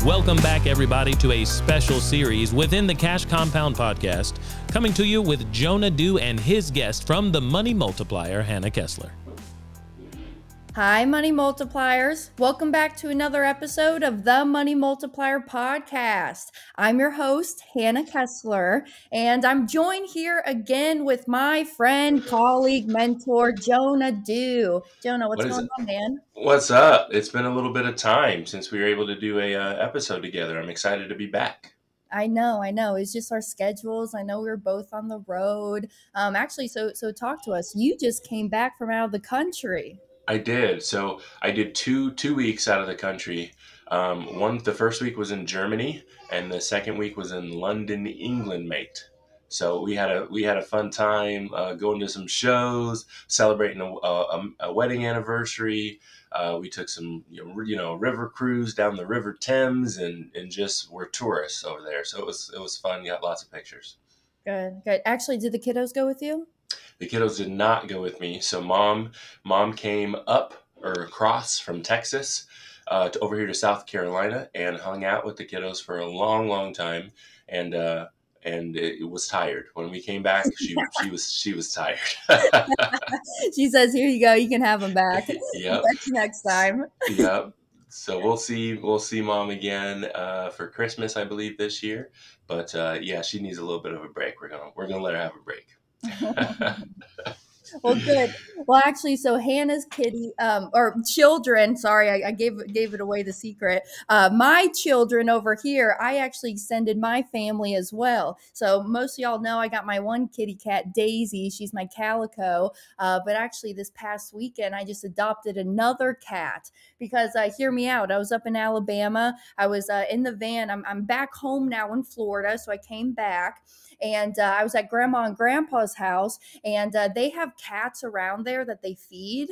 Welcome back, everybody, to a special series within the Cash Compound podcast, coming to you with Jonah and his guest from the Money Multiplier, Hannah Kessler. Hi, Money Multipliers. Welcome back to another episode of the Money Multiplier podcast. I'm your host, Hannah Kessler, and I'm joined here again with my friend, colleague, mentor, Jonah Dew. Jonah, what's going on, man? What's up? It's been a little bit of time since we were able to do a episode together. I'm excited to be back. I know. It's just our schedules. I know we were both on the road. So talk to us. You just came back from out of the country. I did. So I did two weeks out of the country. The first week was in Germany, and the second week was in London, England, mate. So we had a fun time going to some shows, celebrating a wedding anniversary. We took some river cruise down the River Thames, and just we're tourists over there. So it was fun. Got lots of pictures. Good. Actually, did the kiddos go with you? The kiddos did not go with me. So mom came up or across from Texas over here to South Carolina and hung out with the kiddos for a long, long time. And it was tired. When we came back, she was tired. She says, "Here you go. You can have them back." Yep. Catch you next time. Yep. So we'll see mom again for Christmas, I believe, this year. But yeah, she needs a little bit of a break. We're gonna let her have a break. Well, good. Well, actually, so Hannah's children, sorry, I gave it away, the secret. My children over here, I actually extended my family as well. So most of y'all know I got my one kitty cat, Daisy. She's my calico. But actually this past weekend, I just adopted another cat because, hear me out, I was up in Alabama. I was in the van. I'm back home now in Florida. So I came back. And I was at Grandma and Grandpa's house, and they have cats around there that they feed.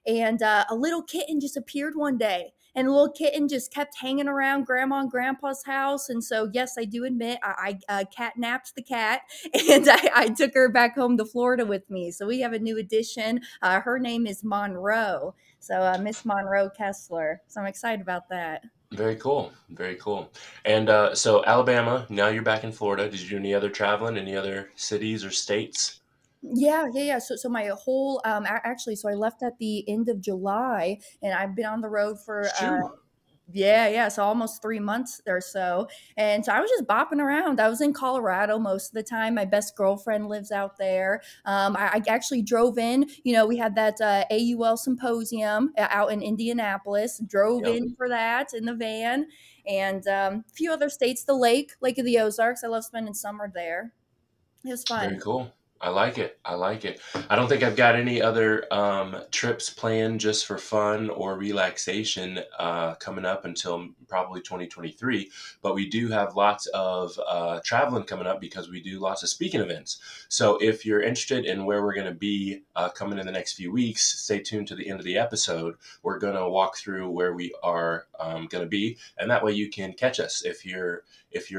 And a little kitten just appeared one day. And the little kitten just kept hanging around Grandma and Grandpa's house. And so, yes, I do admit I catnapped the cat, and I took her back home to Florida with me. So we have a new addition. Her name is Monroe. So Miss Monroe Kessler. So I'm excited about that. Very cool. Very cool. And so Alabama, now you're back in Florida. Did you do any other traveling, any other cities or states? Yeah. So my whole, so I left at the end of July, and I've been on the road for, so almost 3 months or so. And so I was just bopping around. I was in Colorado most of the time. My best girlfriend lives out there. I actually drove in, we had that AUL symposium out in Indianapolis, drove in for that in the van, and a few other states, the Lake of the Ozarks. I love spending summer there. It was fun. Very cool. I like it. I don't think I've got any other trips planned just for fun or relaxation coming up until probably 2023. But we do have lots of traveling coming up because we do lots of speaking events. So if you're interested in where we're going to be coming in the next few weeks, stay tuned to the end of the episode. We're going to walk through where we are going to be. And that way you can catch us if you're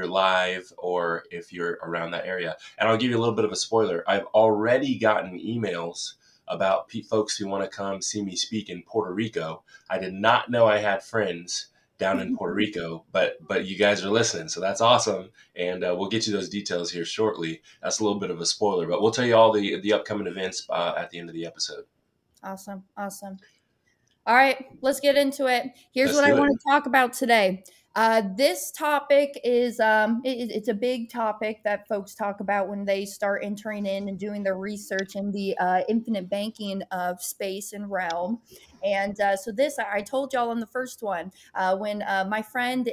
live or if you're around that area. And I'll give you a little bit of a spoiler. I've already gotten emails about folks who want to come see me speak in Puerto Rico. I did not know I had friends down in Puerto Rico, but you guys are listening, so that's awesome. And we'll get you those details here shortly. That's a little bit of a spoiler, but we'll tell you all the upcoming events at the end of the episode. Awesome. All right, let's get into it. Here's what I want to talk about today. This topic is, it's a big topic that folks talk about when they start entering in and doing their research in the infinite banking space and realm. And so this, I told y'all on the first one, when my friend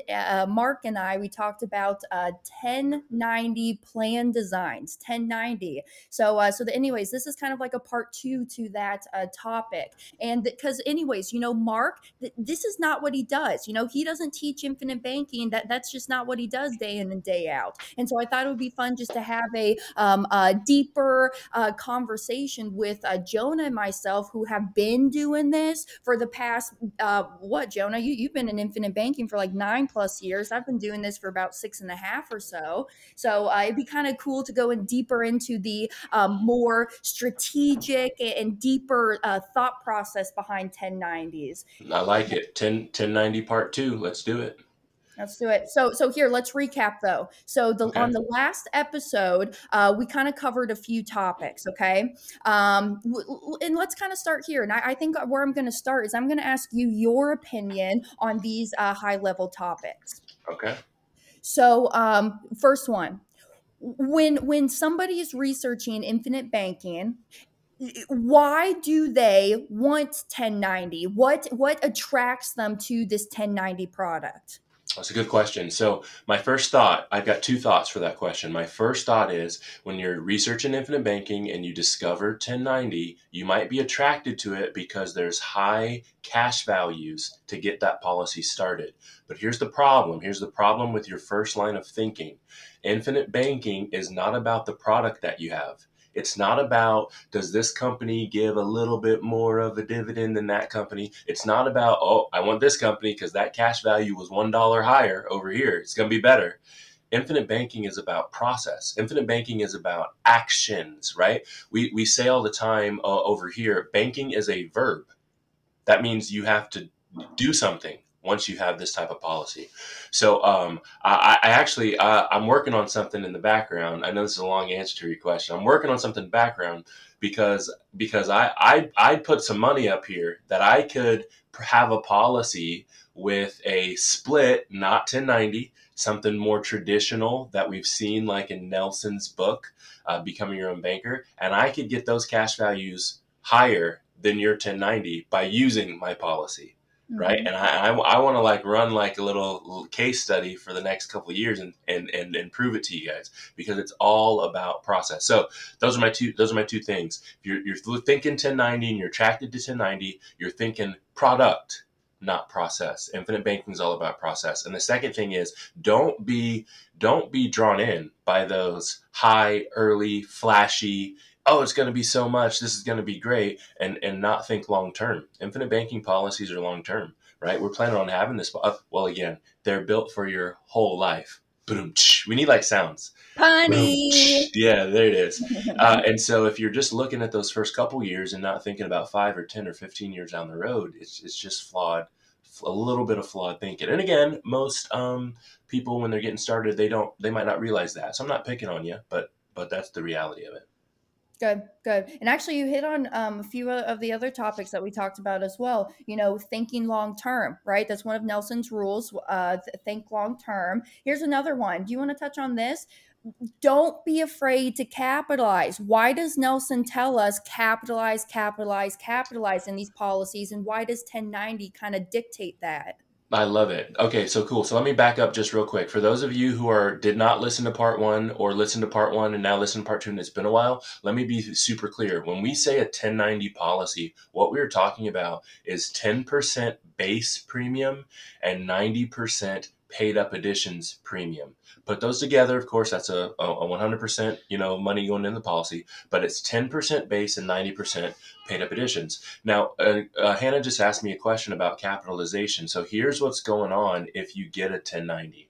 Mark and we talked about 1090 plan designs, 1090. Anyways, this is kind of like a part 2 to that topic. And because anyways, Mark, this is not what he does. He doesn't teach infinite banking. That's just not what he does day in and day out. And so I thought it would be fun just to have a deeper conversation with Jonah and myself, who have been doing this for the past, Jonah, you've been in infinite banking for like 9+ years. I've been doing this for about 6.5 or so. So it'd be kind of cool to go in deeper into the more strategic and deeper thought process behind 1090s. I like it. 1090 part 2. Let's do it. Let's do it. So here, let's recap though. So on the last episode, we kind of covered a few topics. Okay, and let's kind of start here. And I think where I'm going to start is I'm going to ask you your opinion on these high level topics. Okay. So first one, when somebody is researching infinite banking, why do they want 1090? What attracts them to this 1090 product? That's a good question. So my first thought, I've got two thoughts for that question. My first thought is when you're researching infinite banking and you discover 1090, you might be attracted to it because there's high cash values to get that policy started. But here's the problem. Here's the problem with your first line of thinking. Infinite banking is not about the product that you have. It's not about, does this company give a little bit more of a dividend than that company? It's not about, oh, I want this company because that cash value was $1 higher over here. It's going to be better. Infinite banking is about process. Infinite banking is about actions, right? We say all the time over here, banking is a verb. That means you have to do something once you have this type of policy. So I actually, I'm working on something in the background. I know this is a long answer to your question. I'm working on something in the background because I put some money up here that I could have a policy with a split, not 1090, something more traditional that we've seen like in Nelson's book, Becoming Your Own Banker. And I could get those cash values higher than your 1090 by using my policy. Right. And I want to like run like a little case study for the next couple of years and prove it to you guys, because it's all about process. So those are my two things. If you're thinking 1090 and you're attracted to 1090, you're thinking product, not process. Infinite banking is all about process. And the second thing is don't be drawn in by those high, early, flashy, oh, it's going to be so much, this is going to be great, and not think long term. Infinite banking policies are long term, right? We're planning on having this. Well, again, they're built for your whole life. Boom. We need like sounds. Punny. Yeah, there it is. And so if you're just looking at those first couple years and not thinking about 5 or 10 or 15 years down the road, it's just flawed, a little bit of flawed thinking. And again, most people when they're getting started, they might not realize that. So I'm not picking on you, but that's the reality of it. Good. And actually you hit on a few of the other topics that we talked about as well. Thinking long term, right? That's one of Nelson's rules. Think long term. Here's another one. Do you want to touch on this? Don't be afraid to capitalize. Why does Nelson tell us capitalize in these policies? And why does 1090 kind of dictate that? I love it. Okay, so cool. So let me back up just real quick. For those of you who did not listen to part 1 or listen to part 1 and now listen to part 2 and it's been a while, let me be super clear. When we say a 1090 policy, what we're talking about is 10% base premium and 90% paid up additions premium. Put those together, of course, that's a 100%, money going in the policy, but it's 10% base and 90% paid up additions. Now, Hannah just asked me a question about capitalization. So here's what's going on if you get a 1090.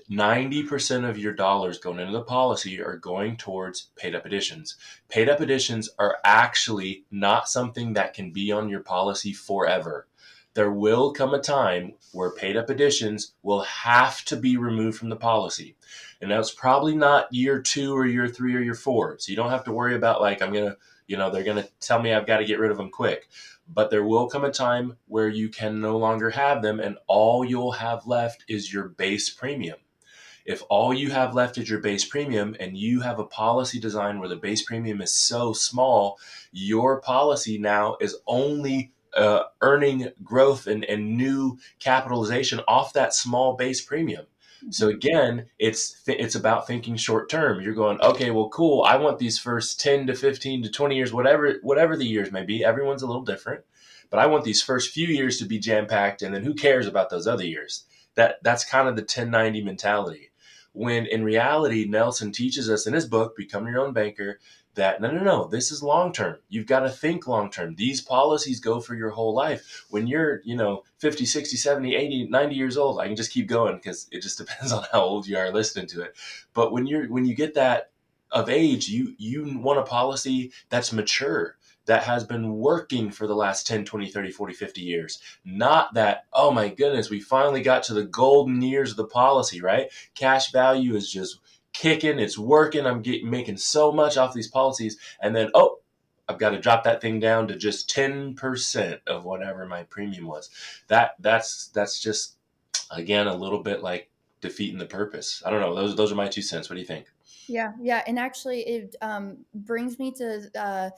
90% of your dollars going into the policy are going towards paid up additions. Paid up additions are actually not something that can be on your policy forever. There will come a time where paid up additions will have to be removed from the policy. And that's probably not year 2 or year 3 or year 4. So you don't have to worry about like, they're going to tell me I've got to get rid of them quick. But there will come a time where you can no longer have them and all you'll have left is your base premium. If all you have left is your base premium and you have a policy design where the base premium is so small, your policy now is only earning growth and new capitalization off that small base premium. So again, it's about thinking short term. You're going, okay, well, cool. I want these first 10 to 15 to 20 years, whatever the years may be. Everyone's a little different, but I want these first few years to be jam packed. And then who cares about those other years? That's kind of the 1090 mentality. When in reality, Nelson teaches us in his book, Become Your Own Banker, that no, this is long term. You've got to think long term. These policies go for your whole life. When you're, 50, 60, 70, 80, 90 years old, I can just keep going because it just depends on how old you are listening to it. But when you get that of age, you want a policy that's mature, that has been working for the last 10, 20, 30, 40, 50 years. Not that, oh my goodness, we finally got to the golden years of the policy, right? Cash value is just kicking, it's working, I'm making so much off these policies, and then, oh, I've got to drop that thing down to just 10% of whatever my premium was. That's just, again, a little bit like defeating the purpose. I don't know. Those are my 2 cents. What do you think? Yeah, yeah, and actually, it brings me to.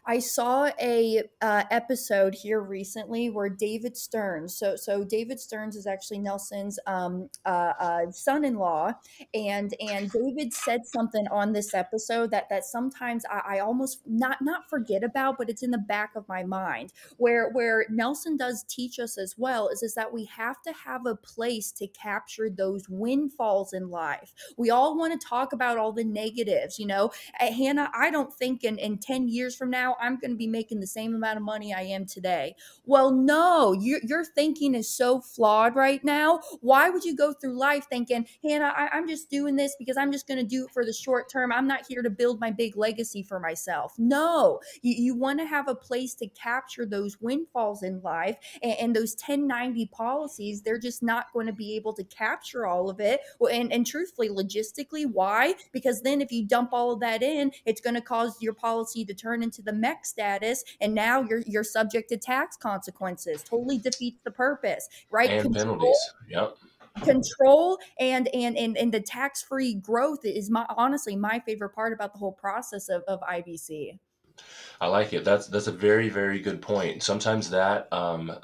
I saw a episode here recently where David Stearns. So David Stearns is actually Nelson's son-in-law, and David said something on this episode that sometimes I almost not forget about, but it's in the back of my mind. Where Nelson does teach us as well is that we have to have a place to capture those windfalls in life. We all want to talk about all the negatives, Hannah, I don't think in 10 years from now, I'm going to be making the same amount of money I am today. Well, no, your thinking is so flawed right now. Why would you go through life thinking, Hannah, I'm just doing this because I'm just going to do it for the short term. I'm not here to build my big legacy for myself. No, you want to have a place to capture those windfalls in life, and those 1090 policies, they're just not going to be able to capture all of it. And truthfully, logistically, why? Because then if you dump all of that in, it's going to cause your policy to turn into the MEC status, and now you're subject to tax consequences. Totally defeats the purpose, right? And penalties. Yep. Control and the tax-free growth is honestly my favorite part about the whole process of IBC. I like it. That's a very, very good point. Sometimes that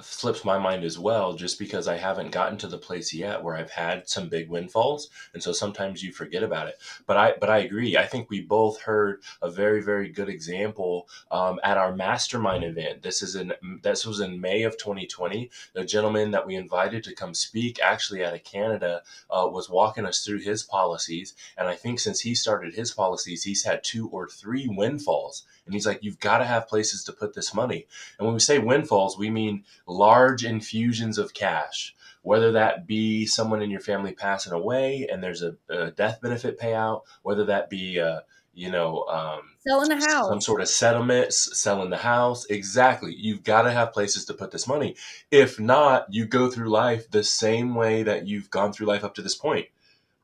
slips my mind as well, just because I haven't gotten to the place yet where I've had some big windfalls, and so sometimes you forget about it. But I agree. I think we both heard a very, very good example at our mastermind event. This was in May of 2020. The gentleman that we invited to come speak, actually out of Canada, was walking us through his policies, and I think since he started his policies, he's had 2 or 3 windfalls. And he's like, you've got to have places to put this money. And when we say windfalls, we mean large infusions of cash, whether that be someone in your family passing away and there's a death benefit payout, whether that be, selling the house, some sort of settlement, selling the house. Exactly. You've got to have places to put this money. If not, you go through life the same way that you've gone through life up to this point,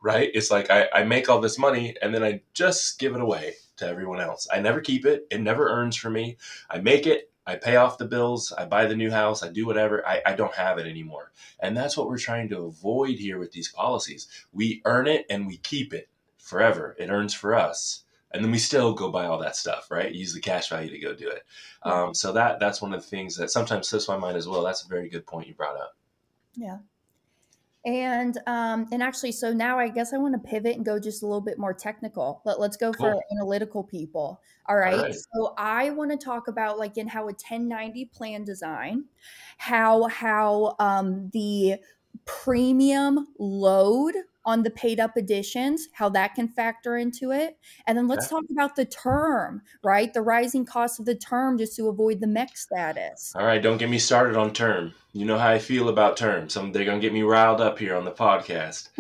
right? It's like I make all this money and then I just give it away to everyone else. I never keep it. It never earns for me. I make it. I pay off the bills. I buy the new house. I do whatever. I don't have it anymore. And that's what we're trying to avoid here with these policies. We earn it and we keep it forever. It earns for us. And then we still go buy all that stuff, right? Use the cash value to go do it. So that's one of the things that sometimes slips my mind as well. That's a very good point you brought up. Yeah. And actually, so now I guess I want to pivot and go just a little bit more technical. Let's go for analytical people. All right. So I want to talk about in how a 1090 plan design, how the premium load on the paid up additions, how that can factor into it. And then let's talk about the term, right? The rising cost of the term just to avoid the MEC status. All right. Don't get me started on term. You know how I feel about term. They're going to get me riled up here on the podcast.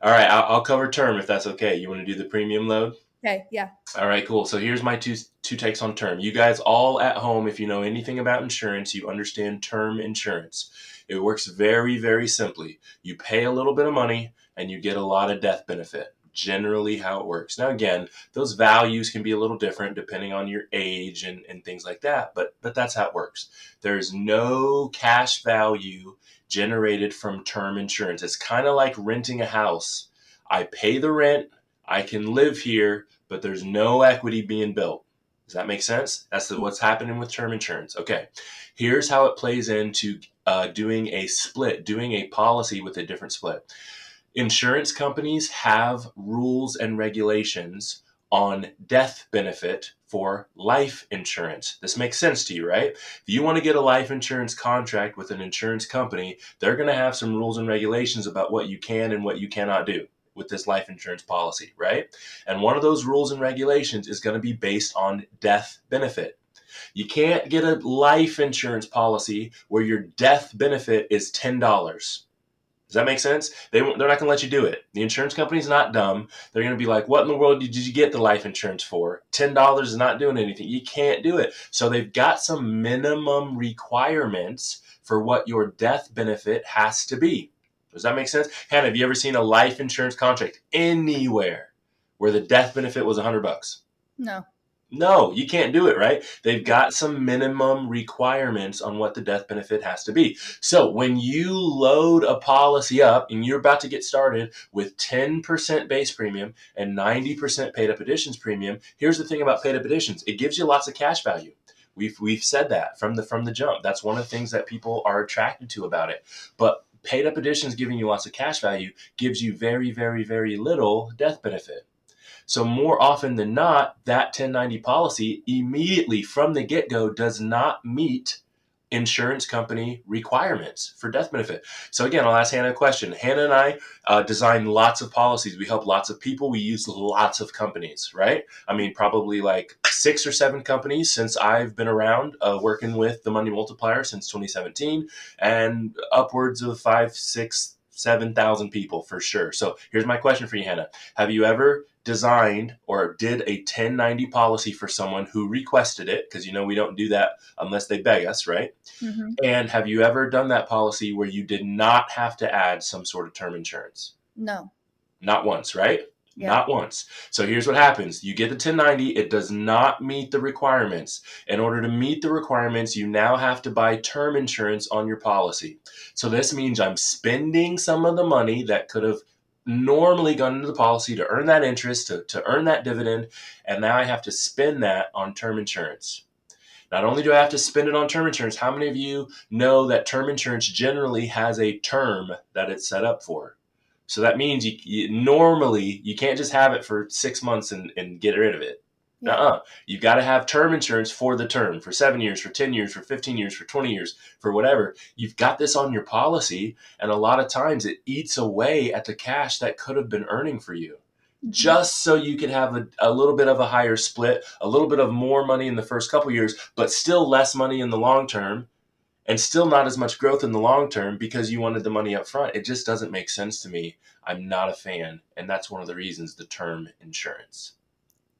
All right. I'll cover term if that's okay. You want to do the premium load? Okay. Yeah. All right, cool. So here's my two takes on term. You guys all at home, if you know anything about insurance, you understand term insurance. It works very, very simply. You pay a little bit of money and you get a lot of death benefit. Generally how it works. Now, again, those values can be a little different depending on your age and things like that, but that's how it works. There's no cash value generated from term insurance. It's kind of like renting a house. I pay the rent, I can live here, but there's no equity being built. Does that make sense? That's what's happening with term insurance. Okay, here's how it plays into doing a split, doing a policy with a different split. Insurance companies have rules and regulations on death benefit for life insurance. This makes sense to you, right? If you want to get a life insurance contract with an insurance company, they're going to have some rules and regulations about what you can and what you cannot do with this life insurance policy, right? And one of those rules and regulations is going to be based on death benefit. You can't get a life insurance policy where your death benefit is $10. Does that make sense? They're not going to let you do it. The insurance company's not dumb. They're going to be like, what in the world did you get the life insurance for? $10 is not doing anything. You can't do it. So they've got some minimum requirements for what your death benefit has to be. Does that make sense? Hannah, have you ever seen a life insurance contract anywhere where the death benefit was $100? No. No, you can't do it, right? They've got some minimum requirements on what the death benefit has to be. So when you load a policy up and you're about to get started with 10% base premium and 90% paid up additions premium, here's the thing about paid up additions. It gives you lots of cash value. We've said that from the jump. That's one of the things that people are attracted to about it. But paid up additions giving you lots of cash value gives you very, very, very little death benefit. So more often than not, that 1090 policy immediately from the get-go does not meet insurance company requirements for death benefit. So again, I'll ask Hannah a question. Hannah and I design lots of policies. We help lots of people. We use lots of companies, right? I mean, probably like 6 or 7 companies since I've been around working with the Money Multiplier since 2017, and upwards of 5, 6, 7,000 people for sure. So here's my question for you, Hannah. Have you ever designed or did a 1090 policy for someone who requested it? Because we don't do that unless they beg us, right? Mm-hmm. And have you ever done that policy where you did not have to add some sort of term insurance? No. Not once, right? Yeah. Not once. So here's what happens. You get the 1090. It does not meet the requirements. In order to meet the requirements, you now have to buy term insurance on your policy. So this means I'm spending some of the money that could have normally gone into the policy to earn that interest, to earn that dividend, and now I have to spend that on term insurance. Not only do I have to spend it on term insurance, how many of you know that term insurance generally has a term that it's set up for? So that means normally you can't just have it for 6 months and get rid of it. Yeah. You've got to have term insurance for the term, for 7 years, for 10 years, for 15 years, for 20 years, for whatever. You've got this on your policy, and a lot of times it eats away at the cash that could have been earning for you. Just so you can have a little bit of a higher split, a little bit of more money in the first couple years, but still less money in the long term, and still not as much growth in the long term because you wanted the money up front. It just doesn't make sense to me. I'm not a fan, and that's one of the reasons, the term insurance.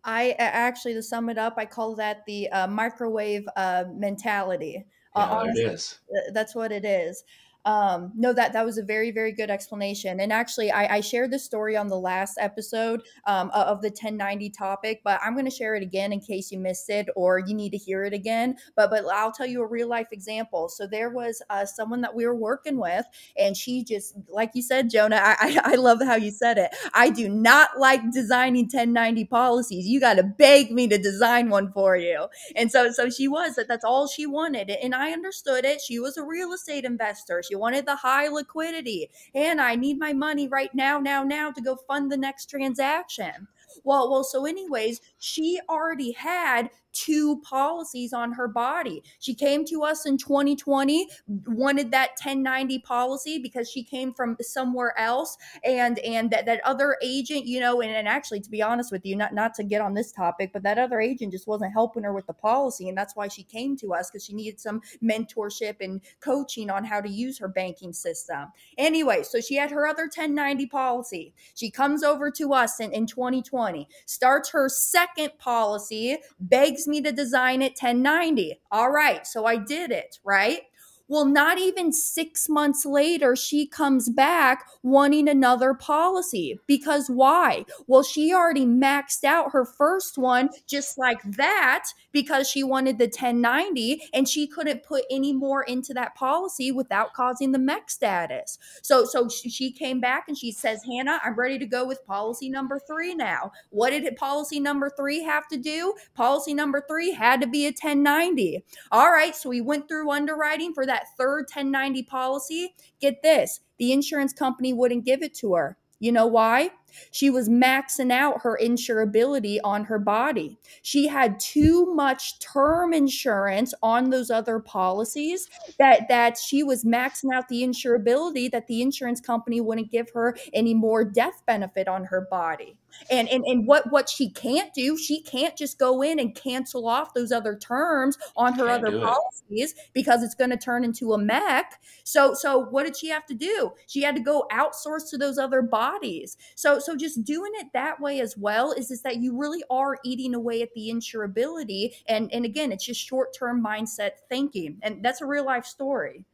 I actually, to sum it up, I call that the microwave mentality. Honestly, it is. That's what it is. No, that was a very, very good explanation. And actually, I shared this story on the last episode of the 1090 topic, but I'm going to share it again in case you missed it or you need to hear it again. But I'll tell you a real life example. So there was someone that we were working with, and she just, like you said, Jonah, I love how you said it. I do not like designing 1090 policies. You got to beg me to design one for you. And so that's all she wanted. And I understood it. She was a real estate investor. She wanted the high liquidity. And I need my money right now to go fund the next transaction. Well, so anyways, she already had 2 policies on her body. She came to us in 2020, wanted that 1090 policy because she came from somewhere else. And that other agent, and actually, to be honest with you, not to get on this topic, but that other agent just wasn't helping her with the policy. And that's why she came to us, because she needed some mentorship and coaching on how to use her banking system. Anyway, so she had her other 1090 policy. She comes over to us in 2020, starts her second policy, begs me to design it 1090. All right, so I did it, right? Well, not even 6 months later, she comes back wanting another policy. Because why? Well, she already maxed out her first one just like that because she wanted the 1090, and she couldn't put any more into that policy without causing the MEC status. So she came back and she says, Hannah, I'm ready to go with policy number 3 now. What did policy number 3 have to do? Policy number 3 had to be a 1090. All right, so we went through underwriting for that third 1090 policy. Get this, the insurance company wouldn't give it to her. You know why? She was maxing out her insurability on her body. She had too much term insurance on those other policies that she was maxing out the insurability, that the insurance company wouldn't give her any more death benefit on her body. And what she can't do, she can't just go in and cancel off those other terms on her Can't other do it. policies because it's going to turn into a mech. So what did she have to do? She had to go outsource to those other bodies. So just doing it that way as well is that you really are eating away at the insurability. And again, it's just short-term mindset thinking. And that's a real life story.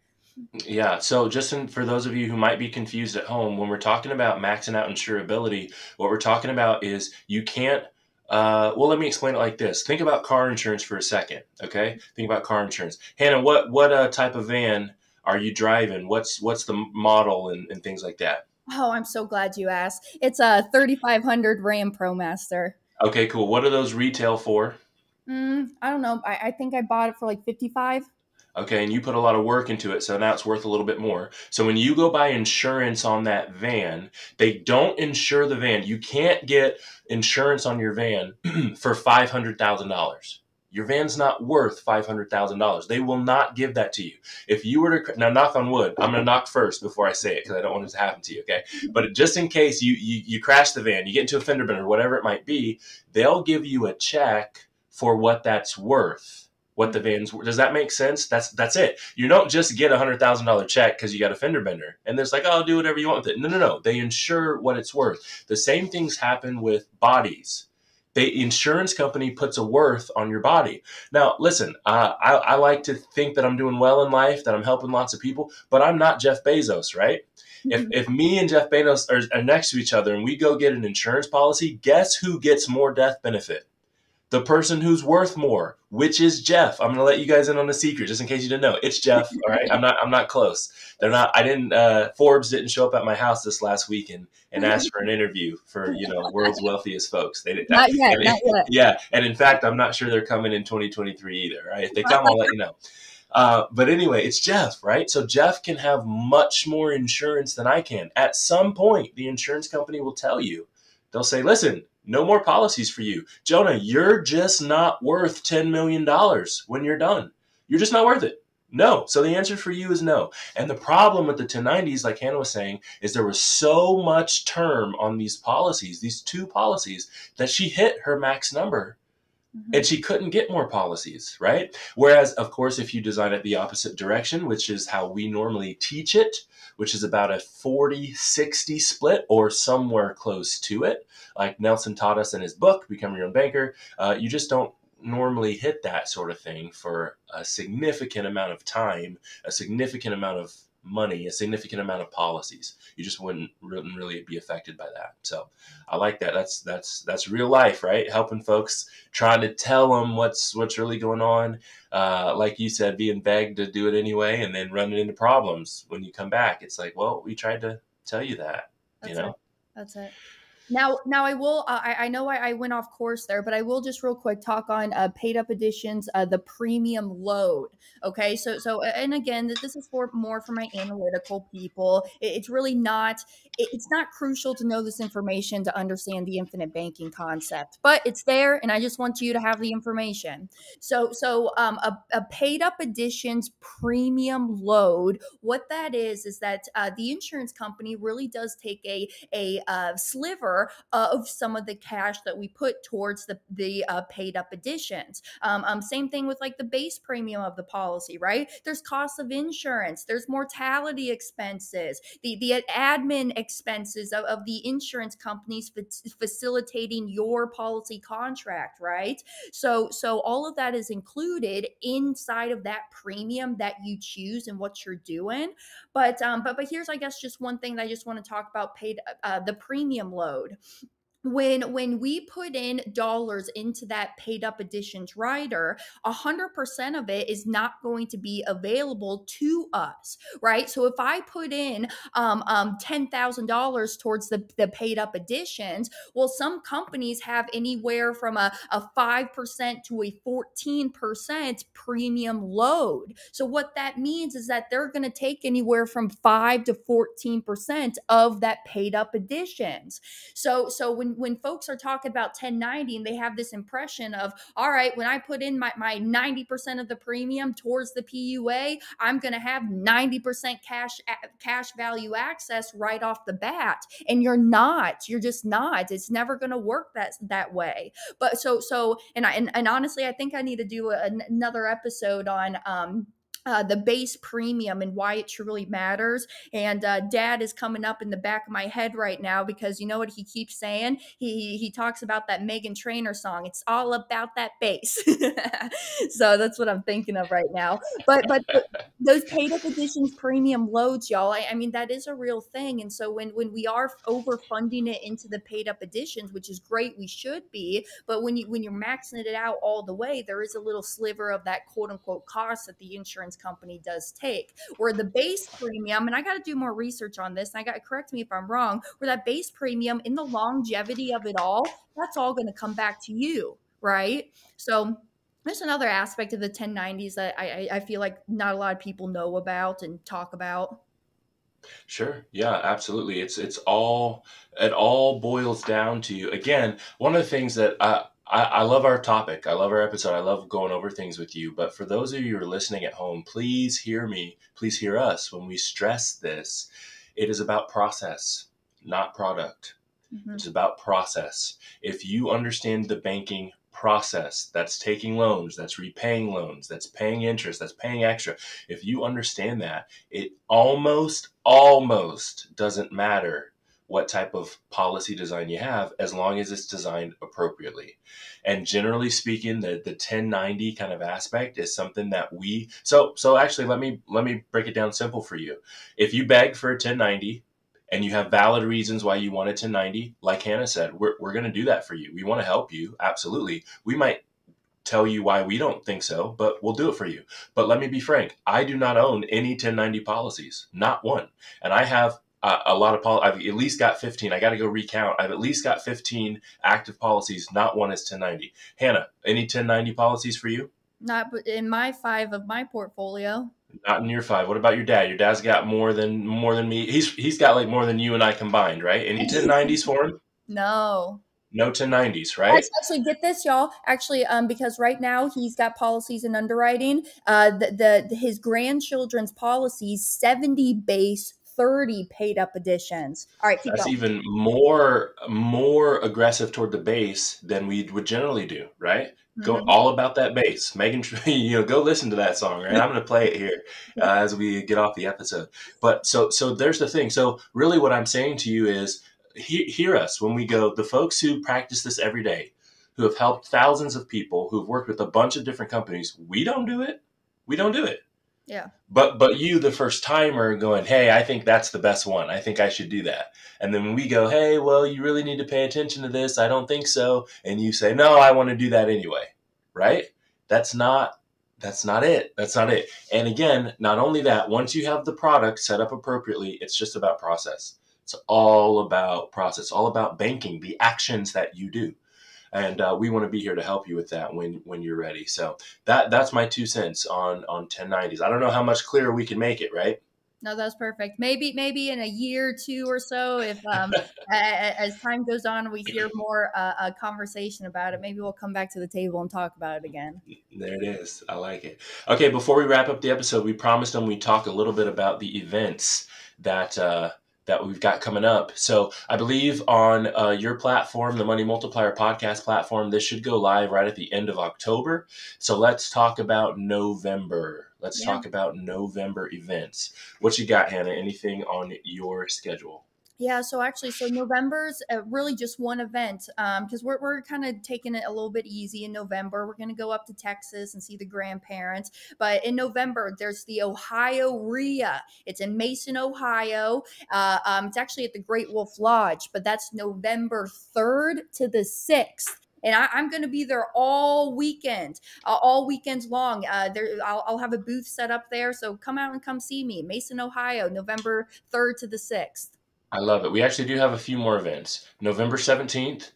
Yeah. So for those of you who might be confused at home, when we're talking about maxing out insurability, what we're talking about is you can't, well, let me explain it like this. Think about car insurance for a second. Okay. Think about car insurance. Hannah, what type of van are you driving? What's the model and things like that? Oh, I'm so glad you asked. It's a 3500 Ram ProMaster. Okay, cool. What are those retail for? I don't know. I think I bought it for like 55. Okay, and you put a lot of work into it, so now it's worth a little bit more. So when you go buy insurance on that van, they don't insure the van. You can't get insurance on your van for $500,000. Your van's not worth $500,000. They will not give that to you. If you were to, now knock on wood, I'm going to knock first before I say it because I don't want it to happen to you, okay? But just in case you crash the van, you get into a fender bender, whatever it might be, they'll give you a check for what that's worth. What the van's, does that make sense? That's it. You don't just get $100,000 check because you got a fender bender and there's like, oh, do whatever you want with it. No. They insure what it's worth. The same things happen with bodies. The insurance company puts a worth on your body. Now, listen, I like to think that I'm doing well in life, that I'm helping lots of people, but I'm not Jeff Bezos, right? If me and Jeff Bezos are next to each other and we go get an insurance policy, guess who gets more death benefit? The person who's worth more, which is Jeff. I'm going to let you guys in on a secret, just in case you didn't know. It's Jeff. All right. I'm not close. Forbes didn't show up at my house this last week and ask for an interview for, world's wealthiest folks. They didn't. Not yet. Yeah. And in fact, I'm not sure they're coming in 2023 either. Right. If they come, I'll let you know. But anyway, it's Jeff, right? So Jeff can have much more insurance than I can. At some point, the insurance company will tell you, they'll say, listen, no more policies for you. Jonah, you're just not worth $10 million when you're done. You're just not worth it. No. So the answer for you is no. And the problem with the 1090s, like Hannah was saying, is there was so much term on these policies, these two policies, that she hit her max number. And she couldn't get more policies, right? Whereas, of course, if you design it the opposite direction, which is how we normally teach it, which is about a 40-60 split or somewhere close to it, like Nelson taught us in his book, Become Your Own Banker, you just don't normally hit that sort of thing for a significant amount of time, a significant amount of money, a significant amount of policies. You just wouldn't really be affected by that. So I like that. That's real life, right? Helping folks, trying to tell them what's really going on. Like you said, being begged to do it anyway, and then running into problems when you come back. It's like, well, we tried to tell you that. That's it. Now I will, I know I went off course there, but I will just real quick talk on paid up editions, the premium load. Okay. So, and again, this is more for my analytical people. It's really not, it's not crucial to know this information to understand the infinite banking concept, but it's there. And I just want you to have the information. So a paid up editions premium load, what that is that the insurance company really does take a sliver of some of the cash that we put towards the paid up editions. Same thing with like the base premium of the policy, right? There's cost of insurance, there's mortality expenses, the admin expenses of the insurance companies facilitating your policy contract, right? So all of that is included inside of that premium that you choose and what you're doing. But here's, I guess, just one thing that I just want to talk about: the premium load. when we put in dollars into that paid up additions rider, 100% of it is not going to be available to us, right? So if I put in $10,000 towards the paid up additions, well, some companies have anywhere from a 5% to a 14% premium load. So what that means is that they're going to take anywhere from 5 to 14% of that paid up additions. So when folks are talking about 1090 and they have this impression of, all right, when I put in my 90% of the premium towards the PUA, I'm going to have 90% cash value access right off the bat. And you're not. You're just not. It's never going to work that way. But and honestly, I think I need to do another episode on the base premium and why it truly matters. And Dad is coming up in the back of my head right now, because you know what he keeps saying? He talks about that Meghan Trainor song. It's all about that base. So that's what I'm thinking of right now. But those paid up additions premium loads, y'all, I mean, that is a real thing. And so when we are overfunding it into the paid up additions, which is great, we should be, but when you're maxing it out all the way, there is a little sliver of that quote unquote cost that the insurance company does take. Where the base premium, and I got to do more research on this, and I got to correct me if I'm wrong, where that base premium, in the longevity of it all, that's all going to come back to you, right? So there's another aspect of the 1090s that I feel like not a lot of people know about and talk about. Sure. Yeah, absolutely. It all boils down to, again, one of the things that I love our topic. I love our episode. I love going over things with you. But for those of you who are listening at home, please hear me. Please hear us when we stress this. It is about process, not product. Mm-hmm. It's about process. If you understand the banking process, that's taking loans, that's repaying loans, that's paying interest, that's paying extra. If you understand that, it almost doesn't matter what type of policy design you have, as long as it's designed appropriately. And generally speaking, the 1090 kind of aspect is something that so actually let me break it down simple for you. If you beg for a 1090 and you have valid reasons why you want a 1090, like Hannah said, we're going to do that for you. We want to help you. Absolutely. We might tell you why we don't think so, but we'll do it for you. But let me be frank. I do not own any 1090 policies, not one. And I have a lot of I've at least got 15. I got to go recount. I've at least got 15 active policies. Not one is 1090. Hannah, any 1090 policies for you? Not in my 5 of my portfolio. Not in your 5. What about your dad? Your dad's got more than me. He's got like more than you and I combined, right? Any 1090s for him? No. No 1090s, right? Actually, get this, y'all. Actually, because right now he's got policies in underwriting. His grandchildren's policies, 70 base, 30 paid up additions. All right, keep That's going. even more aggressive toward the base than we would generally do, right? Go all about that base. Meghan, go listen to that song, right? I'm going to play it here as we get off the episode. But so there's the thing. So really what I'm saying to you is hear us when we go, the folks who practice this every day, who have helped thousands of people, who've worked with a bunch of different companies. We don't do it. We don't do it. Yeah. But you, the first timer, going, hey, I think that's the best one. I think I should do that. And then when we go, hey, well, you really need to pay attention to this. I don't think so. And you say, no, I want to do that anyway. Right? That's not it. That's not it. And again, not only that, once you have the product set up appropriately, it's just about process. It's all about process, all about banking, the actions that you do. And we want to be here to help you with that when you're ready. So that's my 2 cents on 1090s. I don't know how much clearer we can make it, right? No, that's perfect. Maybe in a year or 2 or so, if as time goes on, we hear more a conversation about it, maybe we'll come back to the table and talk about it again. There it is. I like it. Okay, before we wrap up the episode, we promised them we'd talk a little bit about the events that we've got coming up. So I believe on your platform, the Money Multiplier podcast platform, this should go live right at the end of October. So let's talk about November. Let's talk about November events. What you got, Hannah? Anything on your schedule? Yeah, so actually, so November's really just one event because we're kind of taking it a little bit easy in November. We're going to go up to Texas and see the grandparents. But in November, there's the Ohio RIA. It's in Mason, Ohio. It's actually at the Great Wolf Lodge, but that's November 3rd to the 6th. And I'm going to be there all weekend, all weekends long. I'll have a booth set up there. So come out and come see me. Mason, Ohio, November 3rd to the 6th. I love it. We actually do have a few more events. November 17th,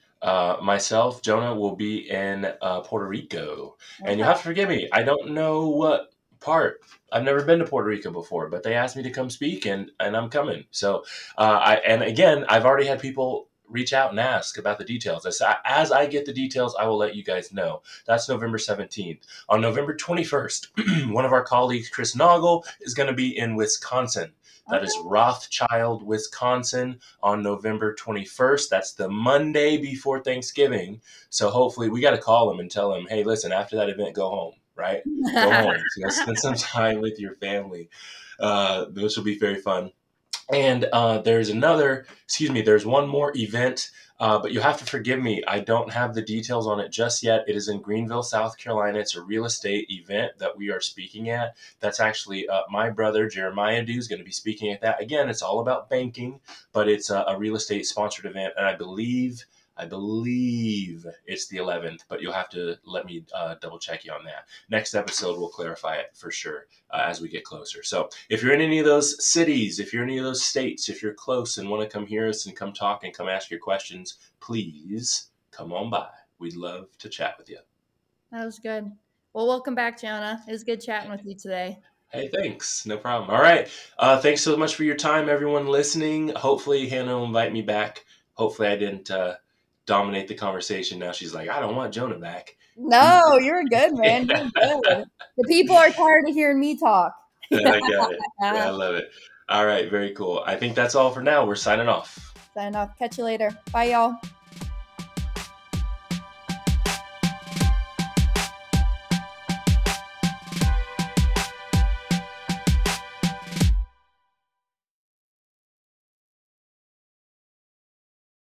myself, Jonah, will be in Puerto Rico. And you'll have to forgive me. I don't know what part. I've never been to Puerto Rico before, but they asked me to come speak, and I'm coming. So, and again, I've already had people reach out and ask about the details. As I get the details, I will let you guys know. That's November 17th. On November 21st, one of our colleagues, Chris Noggle, is going to be in Wisconsin. That is Rothschild, Wisconsin on November 21st. That's the Monday before Thanksgiving. So hopefully we got to call him and tell him, hey, listen, after that event, go home, right? Go home. So spend some time with your family. This will be very fun. And there's one more event, but you'll have to forgive me. I don't have the details on it just yet. It is in Greenville, South Carolina. It's a real estate event that we are speaking at. That's actually my brother, Jeremiah Dew, is going to be speaking at that. Again, it's all about banking, but it's a real estate sponsored event. And I believe it's the 11th, but you'll have to let me double check you on that. Next episode, we'll clarify it for sure as we get closer. So if you're in any of those cities, if you're in any of those states, if you're close and want to come hear us and come talk and come ask your questions, please come on by. We'd love to chat with you. That was good. Well, welcome back, Jonah. It was good chatting with you today. Hey, thanks. No problem. All right. Thanks so much for your time, everyone listening. Hopefully Hannah will invite me back. Hopefully I didn't dominate the conversation. Now she's like, I don't want Jonah back. No, you're good, man. You're good. The people are tired of hearing me talk. I got it. Yeah, I love it. All right, very cool. I think that's all for now. We're signing off. Signing off. Catch you later. Bye, y'all.